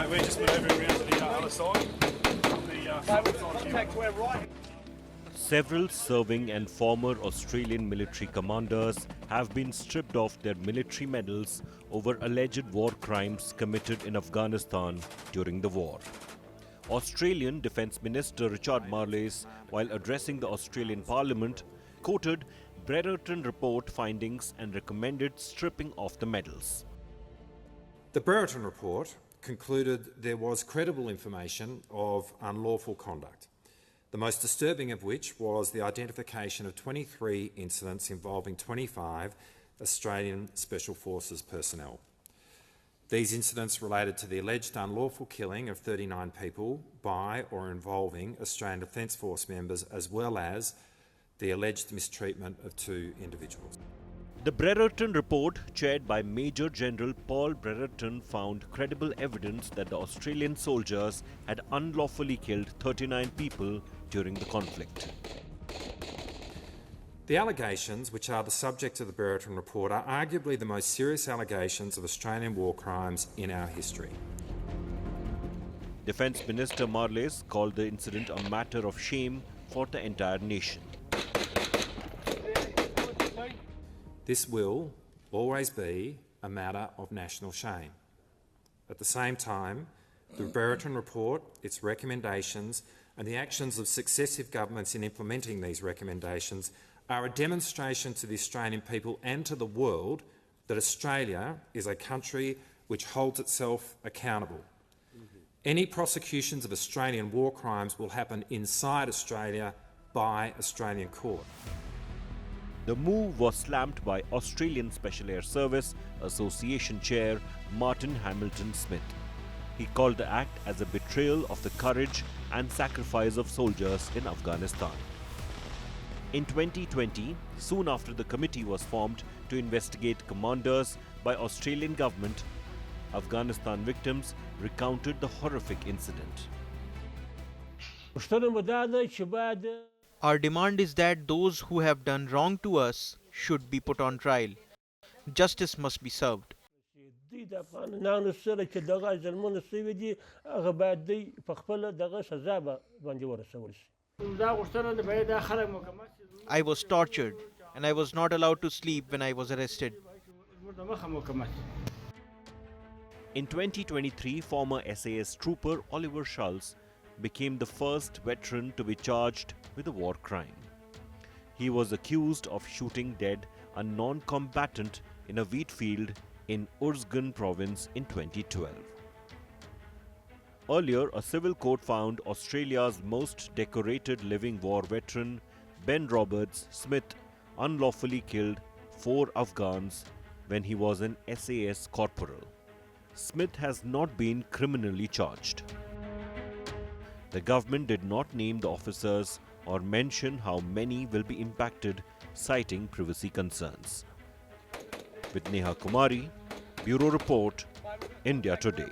Mate, we're just manoeuvring around to the other side. Contact to our right. Several serving and former Australian military commanders have been stripped of their military medals over alleged war crimes committed in Afghanistan during the war. Australian Defence Minister Richard Marles, while addressing the Australian Parliament, quoted Brereton Report findings and recommended stripping of the medals. The Brereton Report concluded there was credible information of unlawful conduct, the most disturbing of which was the identification of 23 incidents involving 25 Australian Special Forces personnel. These incidents related to the alleged unlawful killing of 39 people by or involving Australian Defence Force members, as well as the alleged mistreatment of 2 individuals. The Brereton Report, chaired by Major General Paul Brereton, found credible evidence that the Australian soldiers had unlawfully killed 39 people during the conflict. The allegations, which are the subject of the Brereton Report, are arguably the most serious allegations of Australian war crimes in our history. Defence Minister Marles called the incident a matter of shame for the entire nation. This will always be a matter of national shame. At the same time, the Brereton Report, its recommendations and the actions of successive governments in implementing these recommendations are a demonstration to the Australian people and to the world that Australia is a country which holds itself accountable. Any prosecutions of Australian war crimes will happen inside Australia by Australian court. The move was slammed by Australian Special Air Service Association Chair Martin Hamilton Smith. He called the act as a betrayal of the courage and sacrifice of soldiers in Afghanistan. In 2020, soon after the committee was formed to investigate commanders by Australian government, Afghanistan victims recounted the horrific incident. Our demand is that those who have done wrong to us should be put on trial. Justice must be served. I was tortured and I was not allowed to sleep when I was arrested. In 2023, former SAS trooper Oliver Schulz became the first veteran to be charged with a war crime. He was accused of shooting dead a non-combatant in a wheat field in Uruzgan province in 2012. Earlier, a civil court found Australia's most decorated living war veteran, Ben Roberts Smith, unlawfully killed 4 Afghans when he was an SAS corporal. Smith has not been criminally charged. The government did not name the officers or mention how many will be impacted, citing privacy concerns. With Neha Kumari, Bureau Report, India Today.